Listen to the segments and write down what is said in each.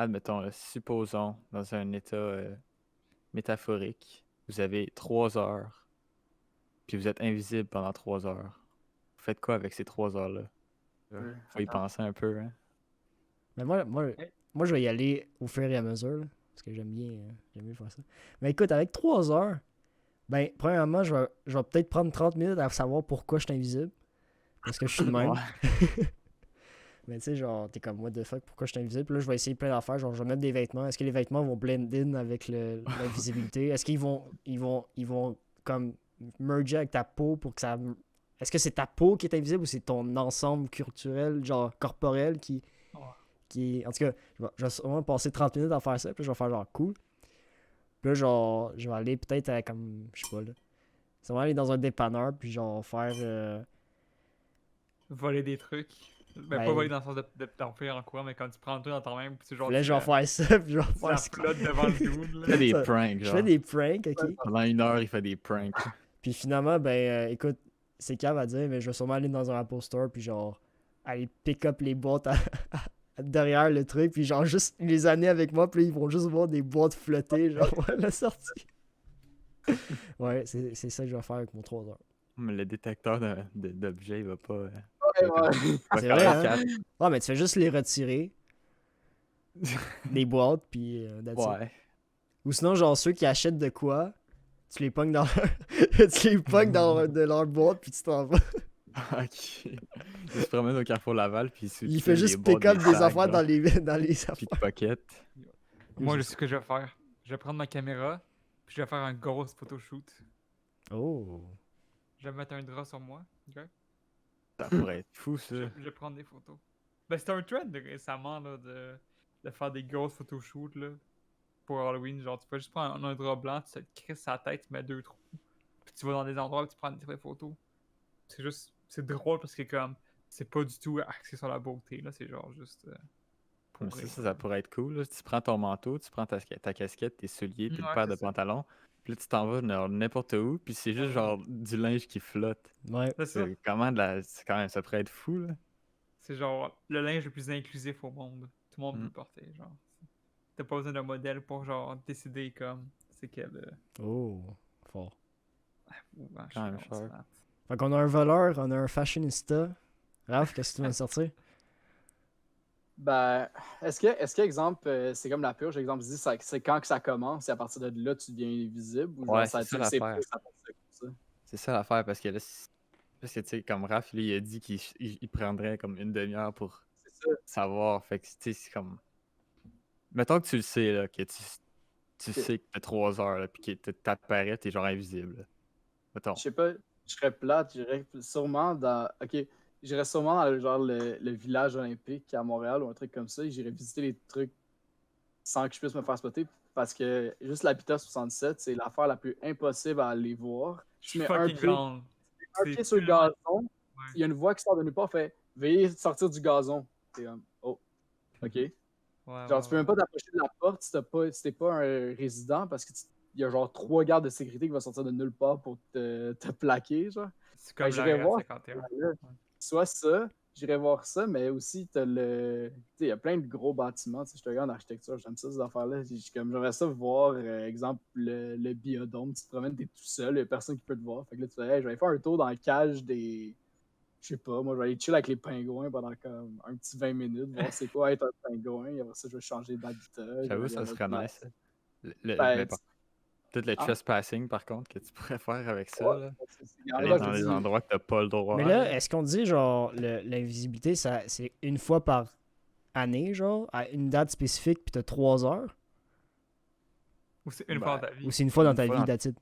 admettons, là, supposons, dans un état métaphorique, vous avez 3 heures, puis vous êtes invisible pendant 3 heures. Vous faites quoi avec ces 3 heures-là? Faut y Attends. penser un peu, hein? Mais moi, je vais y aller au fur et à mesure, là, parce que j'aime bien faire ça. Mais écoute, avec 3 heures, ben, premièrement, je vais peut-être prendre 30 minutes à savoir pourquoi je suis invisible. Parce que je suis de même. Ouais. Mais tu sais, genre, t'es comme, what the fuck, pourquoi je suis invisible? Puis là, je vais essayer plein d'affaires. Genre, je vais mettre des vêtements. Est-ce que les vêtements vont blend in avec l'invisibilité? Est-ce qu'ils vont comme merger avec ta peau pour que ça. Est-ce que c'est ta peau qui est invisible ou c'est ton ensemble culturel, genre corporel qui. En tout cas, je vais sûrement passer 30 minutes à faire ça. Puis là, je vais faire genre cool. Puis là, genre, je vais aller peut-être à comme. Je sais pas là. Ça va aller dans un dépanneur. Puis genre faire. Voler des trucs. Ben, pas voler dans le sens de t'enfuir en courant, mais quand tu prends le truc dans ta main, puis tu genre. Là, je vais faire ça. Puis je vais Tu la faire ça. flottes devant le dude, Il fait là. des Ça, pranks, Je genre. fais des pranks, ok. Pendant 1 heure, il fait des pranks. Puis finalement, ben, écoute, c'est cave à dire, mais je vais sûrement aller dans un Apple Store, puis genre, aller pick up les boîtes derrière le truc, puis genre, juste les amener avec moi, puis là, ils vont juste voir des boîtes flotter, genre, à la sortie. Ouais, c'est ça que je vais faire avec mon 3 heures. Mais le détecteur d'objets, il va pas. Ouais. il va C'est faire vrai, un hein? quatre. Ouais, mais tu fais juste les retirer, les boîtes, puis that's it. Ouais. Ou sinon, genre, ceux qui achètent de quoi, tu les pognes dans tu les pognes dans de leur boîte, puis tu t'en vas. Ok. Il se promène au Carrefour Laval, puis Il fait juste pick up des affaires dans les affaires. pickpocket. Moi, je sais ce que je vais faire. Je vais prendre ma caméra, puis je vais faire un gros photoshoot. Oh. Je vais mettre un drap sur moi, ok? Ça pourrait être fou, ça. Je vais prendre des photos. Ben, c'était un trend récemment, là, de faire des grosses photoshoots, là, pour Halloween. Genre, tu peux juste prendre un drap blanc, tu te crisses sa tête, tu mets 2 trous. Puis tu vas dans des endroits où tu prends des vraies photos. C'est juste, c'est drôle parce que comme, c'est pas du tout axé sur la beauté, là, c'est genre juste pour Mais rire. ça pourrait être cool, là. Tu prends ton manteau, tu prends ta casquette, tes souliers, puis une Ouais, paire de c'est ça. pantalons. Puis là, tu t'en vas n'importe où, puis c'est juste genre du linge qui flotte. Ouais. C'est ça. C'est quand même, ça pourrait être fou, là. C'est genre le linge le plus inclusif au monde. Tout le monde peut le porter, genre. T'as pas besoin d'un modèle pour genre décider comme c'est quel. Oh, fort. Quand même cher. Fait qu'on a un voleur, on a un fashionista. Raph, qu'est-ce que tu viens de sortir? Ben, est-ce que exemple, c'est comme la purge, exemple, dit, c'est quand que ça commence et à partir de là, tu deviens invisible? Ou genre, Ouais, ça, c'est ça c'est l'affaire. plus à partir de ça? C'est ça l'affaire, parce que là, parce que tu sais, comme Raph, lui, il a dit qu'il prendrait comme une demi-heure pour C'est ça. savoir. Fait que, tu sais, c'est comme. Mettons que tu le sais, là, que tu sais que t'as 3 heures, là, puis que t'apparais, t'es genre invisible. Là. Mettons. Je sais pas, je serais plate, j'irais sûrement dans. Ok, j'irais sûrement dans genre le village olympique à Montréal ou un truc comme ça. Et j'irais visiter les trucs sans que je puisse me faire spotter. Parce que juste l'habitat 67, c'est l'affaire la plus impossible à aller voir. Je suis fucking down. Un pied sur le gazon, il y a une voix qui sort de nulle part, fait veuillez sortir du gazon. C'est comme, oh, ok. Genre, tu peux même pas t'approcher de la porte si t'es pas un résident parce qu'il y a genre 3 gardes de sécurité qui vont sortir de nulle part pour te plaquer, genre. C'est comme j'irais voir 51. soit ça, j'irais voir ça, mais aussi t'as le. Tu sais, il y a plein de gros bâtiments. Je te regarde en architecture, j'aime ça, ces affaires-là. J'aimerais ça voir, exemple, le biodôme. Tu te promènes, t'es tout seul, il y a personne qui peut te voir. Fait que là, tu fais, hey, je vais faire un tour dans la cage des. Je sais pas, moi, je vais aller chill avec les pingouins pendant comme un petit 20 minutes, voir c'est quoi être un pingouin. Et après ça, je vais changer d'habitat. J'avoue, ça serait nice. Ben, Peut-être le trespassing, par contre, que tu pourrais faire avec ça. ouais, là. c'est Aller dans les endroits que t'as pas le droit. Mais là, est-ce qu'on dit, genre, l'invisibilité, c'est une fois par année, genre, à une date spécifique, puis t'as 3 heures? Ou c'est une fois dans ta vie? Ou c'est une fois dans ta vie, that's it?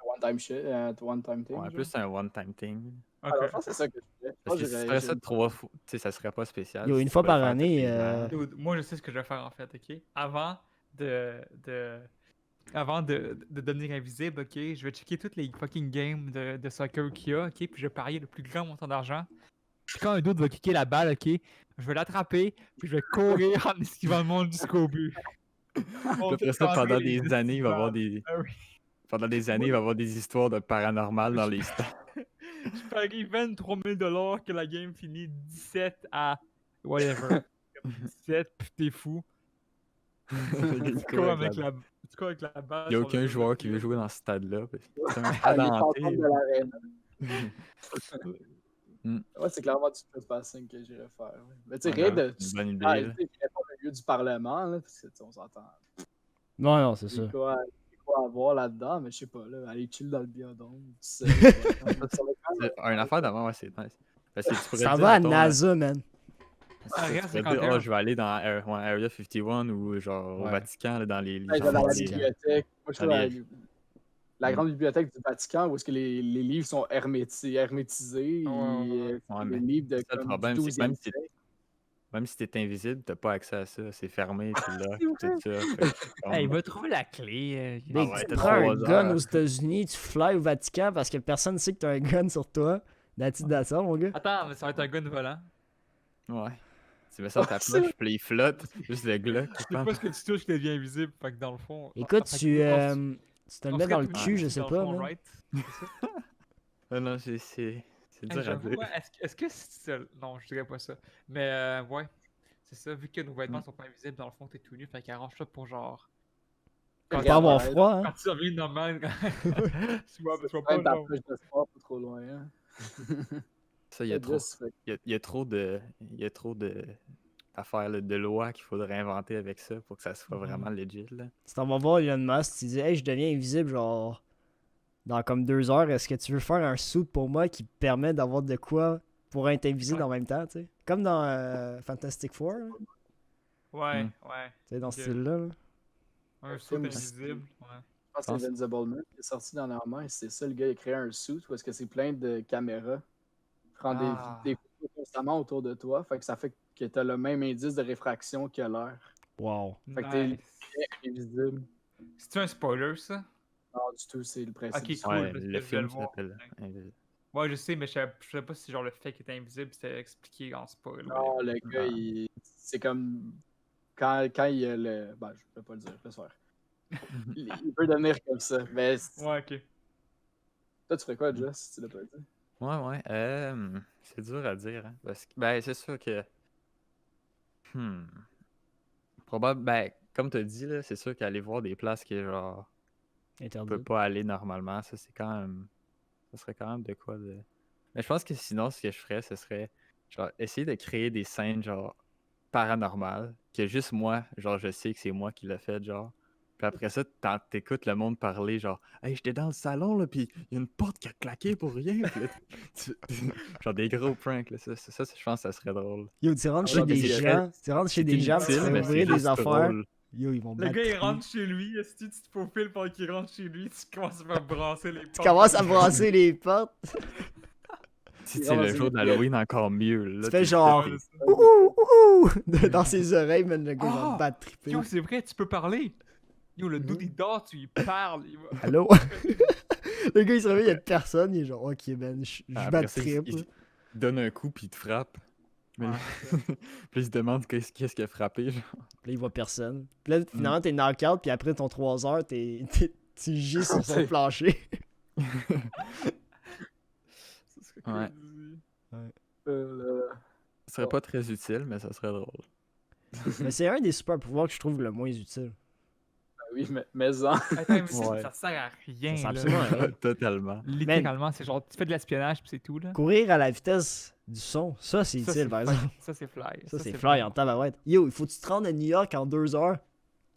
One-time shit, one-time thing. Ouais, plus c'est un one-time thing. Alors, je pense que c'est ça que je fais. Parce que si tu ferais ça 3 fois, tu sais, ça serait pas spécial. Yo, si une tu fois pouvais par le faire année, tous les ans. Dude, moi, je sais ce que je vais faire en fait, ok? Avant de devenir invisible, ok? Je vais checker toutes les fucking games de soccer qu'il y a, ok? Puis je vais parier le plus grand montant d'argent. Puis quand un doute va kicker la balle, ok? Je vais l'attraper, puis je vais courir en esquivant le monde jusqu'au but. Après ça, pendant des années, il va y avoir des. Ah oui. Pendant des années, il va y avoir des histoires de paranormal dans les stades. Je parie 23 000 que la game finit 17 à whatever. 17, puis t'es fou. Tu cours avec la balle. Il n'y a sur aucun le joueur qui field. veut jouer dans ce stade-là. C'est un Ah, stade les hanté. fantômes de l'arène. Mm. Ouais, c'est clairement du trespassing que j'irais faire. Ouais. Mais tu sais, Ouais, rien de. c'est une bonne idée, Ah, là. tu sais, j'irais pas au milieu du Parlement, là, parce que tu sais, on s'entend. Non, non, c'est ça. C'est quoi à voir là-dedans, mais je sais pas, là, aller chill dans le biodôme. Ça C'est un affaire d'avant, ouais, c'est nice. Parce que tu pourrais Ça dire, va à mettons, NASA, man. Ah, tu regarde, pourrais dire, 51. oh, je vais aller dans Area 51 ou genre au Ouais. Vatican, là, dans les Ouais, genre, dans la Vatican. bibliothèque. Moi, je suis Allez. dans la grande bibliothèque du Vatican où est-ce que les livres sont hermétisés. Ouais. Ouais, Les mais livres de c'est ça le comme, problème, du c'est que même 12e si siècle. même si t'es invisible, t'as pas accès à ça. C'est fermé, tu l'as, C'est tout ça. Fait que, Hey, il comme, va trouver la clé. Big, Ah ouais, tu t'as prends un 3 gun heures. aux États-Unis, tu fly au Vatican parce que personne sait que t'as un gun sur toi. That's it, that's all, mon gars. Attends, mais ça va être un gun volant. ouais. Tu mets ça dans ta poche, puis il flotte. Juste le Glock qui C'est pend. pas ce que tu touches qui devient invisible. Fait que dans le fond. Écoute, fait que tu te on le mets serait dans le tous cul, nus je sais dans le pas, fond, man. right? Ah non, c'est Hey, dur à j'avoue, dire. ouais, est-ce que c'est. Non, je dirais pas ça. Mais ouais, c'est ça. Vu que nos vêtements sont pas invisibles, dans le fond, t'es tout nu. Fait qu'arrange ça pour genre. Faut Regarde, pas avoir ouais. froid, hein. Quand tu reviens normal. Tu vois Ouais, pas ta genre. poche de sport pas trop loin. Hein. Ça, il y a Faites trop. juste, fait que- Il y a trop de. Il y a trop de. Affaires là, de lois qu'il faudrait inventer avec ça pour que ça soit vraiment legit. Là. Tu t'en vas voir Elon Musk, tu dis, hey, je deviens invisible, genre, dans comme 2 heures, est-ce que tu veux faire un suit pour moi qui permet d'avoir de quoi pour être invisible en même temps, tu sais? Comme dans Fantastic Four, là. Ouais, Hmm. ouais. Tu sais, dans ce Ok. style-là. Là. Un saut film invisible. Ouais. Je pense que c'est Invincible Man qui est sorti dernièrement et c'est ça, le gars il a créé un suit où est-ce que c'est plein de caméras qui prend Ah. des photos constamment autour de toi. Fait que ça fait que t'as le même indice de réfraction que l'air. Wow. Fait que t'es Nice. invisible. C'est-tu un spoiler, ça? Non, du tout, c'est le principe. Ok, du cool. Ouais, parce que je le vais film le voir. s'appelle Invisible. Ouais, je sais, mais je savais pas si genre le fait qu'il était invisible c'était expliqué en spoiler. Non, le gars, Ah. c'est comme quand il y a le. Ben, je peux pas le dire, laisse faire. Il peut devenir comme ça. Mais Ouais, ok. toi, tu ferais quoi, Jess, si tu l'as pas dit? Ouais. C'est dur à dire. Hein, parce que, ben, c'est sûr que. Ben, comme tu as dit, là, c'est sûr qu'aller voir des places que genre on Interdit. peut pas aller normalement, ça c'est quand même. Ça serait quand même de quoi de. Mais je pense que sinon, ce que je ferais, ce serait genre essayer de créer des scènes genre paranormales, que juste moi, genre je sais que c'est moi qui l'ai fait, genre. Puis après ça, t'écoutes le monde parler, genre, hey, j'étais dans le salon, là, puis il y a une porte qui a claqué pour rien. Puis là, genre des gros pranks, là. Ça, je pense que ça serait drôle. Yo, tu rentres chez Ouais, mais des c'est gens, tu rentres chez des gens, tu inutile, fais mais ouvrir c'est des juste affaires. drôle. Yo, ils vont Le battre. gars il rentre chez lui, si tu te faufiles pendant qu'il rentre chez lui, tu commences à faire brasser les portes. Tu commences à brasser les portes. Si c'est le jour d'Halloween, encore mieux. Là, Tu fais t'es genre- Ouais, fait, c'est ça. Ouh, ouh, dans ses oreilles, man, le gars Ah! va battre triper. Yo, c'est vrai, tu peux parler. Yo, le dude Mhm. il dort, tu lui parles. Il va... Allô? Le gars, il se réveille, il y a personne, il est genre, ok, man, je après bats ça, trip. il donne un coup puis il te frappe. Mais... Ouais, puis il se demande qu'est-ce qui a frappé. Genre. Puis là, il voit personne. Puis là, finalement, t'es knock-out, puis après ton 3 heures, tu gis sur son plancher. ça serait Ouais. crazy. Ce serait pas très utile, mais ça serait drôle. Mais c'est un des super pouvoirs que je trouve le moins utile. Oui, mais en. Attends, mais Ouais. ça sert à rien. Ça sert là. absolument à rien. Totalement. Littéralement, c'est genre, tu fais de l'espionnage puis c'est tout là. Courir à la vitesse du son, ça, c'est Ça, utile, par exemple. Ça, c'est fly. Ça, c'est fly vraiment- en tabarouette. Yo, il faut que tu te rendes à New York en 2 heures.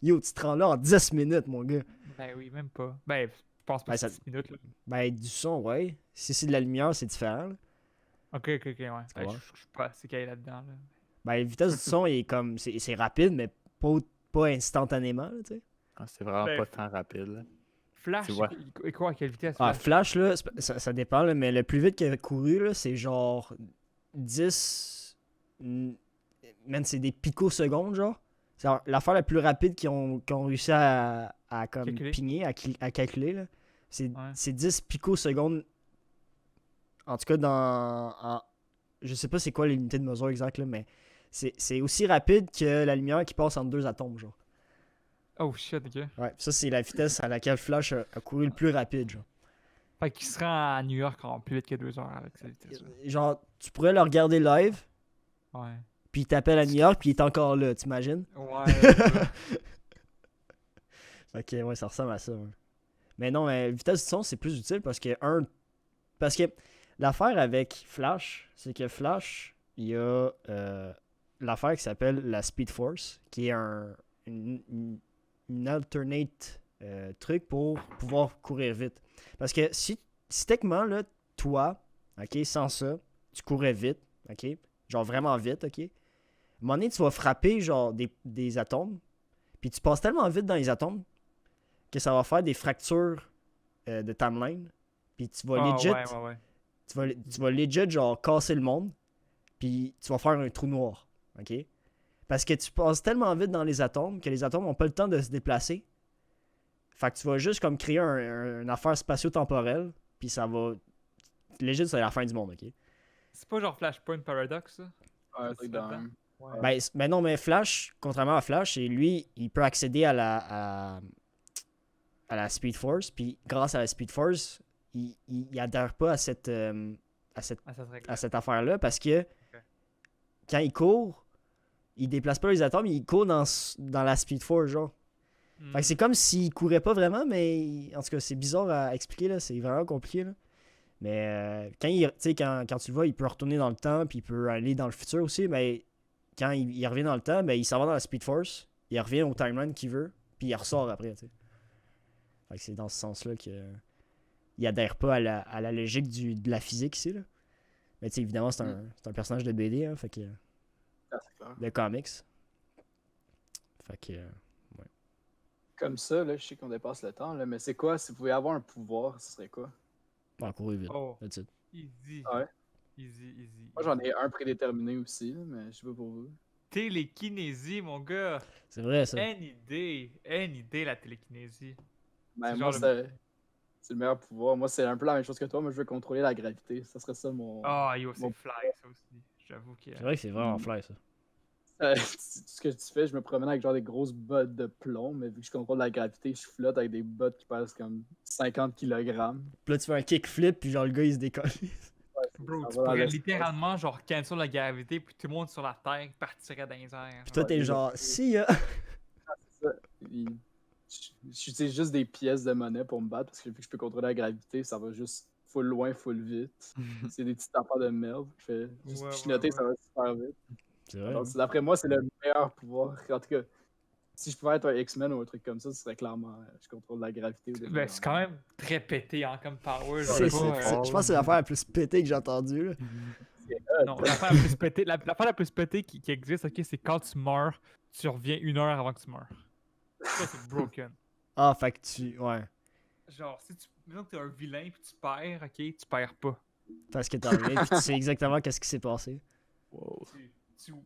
Yo, tu te rends là en 10 minutes, mon gars. Ben oui, même pas. Ben, je pense pas Ben, que ça- c'est 10 minutes là. Ben, du son, ouais. Si c'est de la lumière, c'est différent. là. Ok, ouais. Ben, vois? je suis pas assez calé là-dedans là. Ben, la vitesse du son est comme. C'est rapide, mais pas instantanément, là, tu sais. Ah, c'est vraiment Ben, pas tant rapide. Là. Flash, Tu vois. et quoi, à quelle vitesse? Ah, Flash? Flash, là, ça dépend, là, mais le plus vite qu'il a couru, là, c'est genre 10. Man, c'est des picosecondes, genre. C'est l'affaire la plus rapide qu'ils ont réussi à comme Calculer. pigner, à calculer, là. C'est Ouais. 10 picosecondes. En tout cas, je sais pas c'est quoi l'unité de mesure exacte, là, mais c'est aussi rapide que la lumière qui passe entre 2 atomes, genre. Oh shit, ok. Ouais, ça, c'est la vitesse à laquelle Flash a couru le plus rapide, genre. Fait qu'il se rend à New York en plus vite que 2 heures avec cette vitesse-là. Genre, tu pourrais le regarder live, Ouais. puis il t'appelle à New York, puis il est encore là, t'imagines? Ouais. Ok, ouais, ça ressemble à ça. Ouais. Mais non, mais vitesse du son, c'est plus utile parce que, l'affaire avec Flash, c'est que Flash, il y a l'affaire qui s'appelle la Speed Force, qui est une alternate truc pour pouvoir courir vite. Parce que si techniquement, là, toi, ok, sans ça, tu courais vite, ok, genre vraiment vite, ok, à un moment donné, tu vas frapper genre des atomes, puis tu passes tellement vite dans les atomes que ça va faire des fractures de timeline, puis tu vas legit, Ouais. tu vas legit genre casser le monde, puis tu vas faire un trou noir, ok? Parce que tu passes tellement vite dans les atomes que les atomes n'ont pas le temps de se déplacer. Fait que tu vas juste comme créer une affaire spatio-temporelle, puis ça va... Legit, c'est la fin du monde, ok? C'est pas genre Flashpoint Paradox, ça? Ouais, un truc dans même. Ouais. Ben non, mais Flash, contrairement à Flash, lui, il peut accéder à la Speed Force, puis grâce à la Speed Force, il adhère pas à cette affaire-là, parce que quand il court, il déplace pas les atomes, il court dans la Speed Force, genre. Fait que c'est comme s'il courait pas vraiment, mais en tout cas, c'est bizarre à expliquer, là, c'est vraiment compliqué, là. Mais quand tu le vois, il peut retourner dans le temps, puis il peut aller dans le futur aussi, mais quand il revient dans le temps, ben, il s'en va dans la Speed Force, il revient au timeline qu'il veut, puis il ressort après, tu sais. Fait que c'est dans ce sens-là qu'il adhère pas à la logique de la physique ici, là. Mais tu sais, évidemment, c'est un personnage de BD, hein, fait que... Ah, c'est clair. de comics. Fait que... Comme ça, là, je sais qu'on dépasse le temps, là, mais c'est quoi, si vous pouvez avoir un pouvoir, ce serait quoi? on courir vite, Oh. that's it. Easy. Ouais. Easy. Moi, j'en ai un prédéterminé aussi, là, mais je sais pas pour vous. Télékinésie, mon gars. C'est vrai, ça. Une idée, la télékinésie. Ben, C'est moi, genre c'est le meilleur pouvoir. Moi, c'est un peu la même chose que toi. Moi, je veux contrôler la gravité. Ça serait ça mon... Ah, yo, c'est Mon- fly, ça aussi. J'avoue que... C'est vrai que c'est vraiment fly, ça. Ce que tu fais, je me promène avec genre des grosses bottes de plomb, mais vu que je contrôle la gravité, je flotte avec des bottes qui pèsent comme 50 kg. Puis là, tu fais un kickflip, puis genre, le gars, il se décolle. Bro, Ça tu va dans pourrais l'espace. littéralement genre cancel la gravité puis tout le monde sur la Terre partirait dans les airs. Puis toi, t'es Ouais, genre, si, J'utilise juste des pièces de monnaie pour me battre parce que vu que je peux contrôler la gravité, ça va juste full loin, full vite. C'est des petites affaires de merde. Je fais juste Ouais, pichenoter, ouais. ça va super vite. C'est vrai. Alors, d'après moi, c'est le meilleur pouvoir. En tout cas, si je pouvais être un X-Men ou un truc comme ça, ce serait clairement je contrôle la gravité. Ou des Ben, trucs c'est dans quand même très pété en comme power. Je pense genre, que c'est l'affaire la plus pétée que j'ai entendue, là. Non, l'affaire la plus pétée, l'affaire la plus pétée qui existe, ok, c'est quand tu meurs, tu reviens 1 heure avant que tu meurs. Ça, c'est broken. Ah, fait que tu... Ouais. Genre, si tu. Disons que t'es un vilain puis tu perds, ok, tu perds pas. Parce que t'es arrivé, puis tu sais exactement qu'est-ce qui s'est passé. Wow.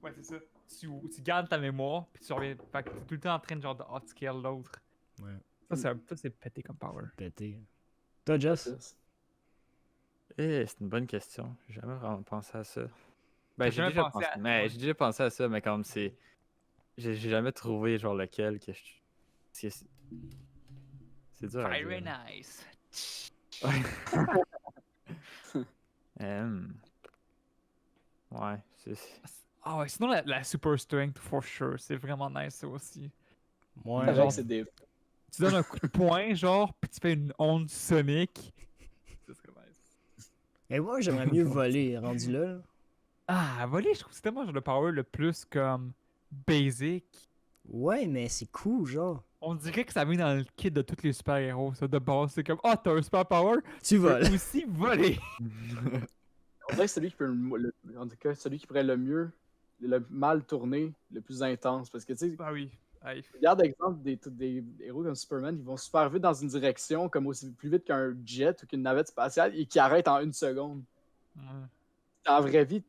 Ouais, c'est ça. Tu gardes ta mémoire puis tu reviens. Fait que t'es tout le temps en train de genre de hot-scale l'autre. Ouais. Ça, c'est pété comme power. Pété. Toi, Jess? ça. C'est une bonne question. J'ai jamais vraiment pensé à ça. T'as Ben, j'ai jamais déjà pensé pensé, à ça, mais ouais. j'ai déjà pensé à ça, mais comme c'est. J'ai jamais trouvé genre lequel que je. C'est dur à Fire dire. and Ice. Ouais, c'est. Ah ouais, sinon la Super Strength, for sure. C'est vraiment nice ça aussi. Ouais, Avec, genre... c'est des... Tu donnes un coup de poing, genre, puis tu fais une onde sonique. Ça serait nice. Mais moi, j'aimerais mieux voler, rendu là. Ah, voler, je trouve que c'est tellement genre le power le plus comme basic. Ouais, mais c'est cool, genre. On dirait que ça vient dans le kit de tous les super-héros, ça, de base. C'est comme, ah, t'as un super power, Tu tu peux voles. aussi voler. On dirait que celui qui peut en tout cas, celui qui pourrait le mieux, le mal tourner, le plus intense. Parce que tu sais, Ah oui. Aïe. regarde l'exemple des héros comme Superman, ils vont super vite dans une direction, comme aussi plus vite qu'un jet ou qu'une navette spatiale, et qui arrêtent en 1 seconde. Ouais. Dans la vraie vie,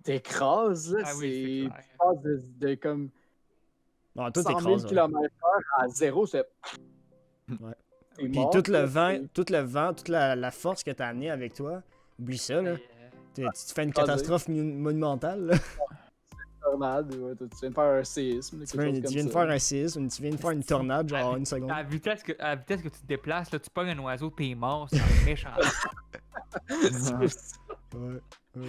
t'écrases, là, Ah c'est oui, c'est clair. tu passes de comme Non, toi, 100 000 t'écrases. Ouais. km/h à 0, c'est Ouais. t'es Puis mort, tout le là, vent, toute la force que t'as amenée avec toi, oublie ça, là. Tu te fais une catastrophe monumentale, là. tornade, ouais, tu viens de faire un séisme. Tu viens de faire un séisme, tu viens de faire une tornade, genre une seconde. À la vitesse que tu te déplaces, là, tu pognes un oiseau, t'es mort, c'est un méchant. Ouais, ouais.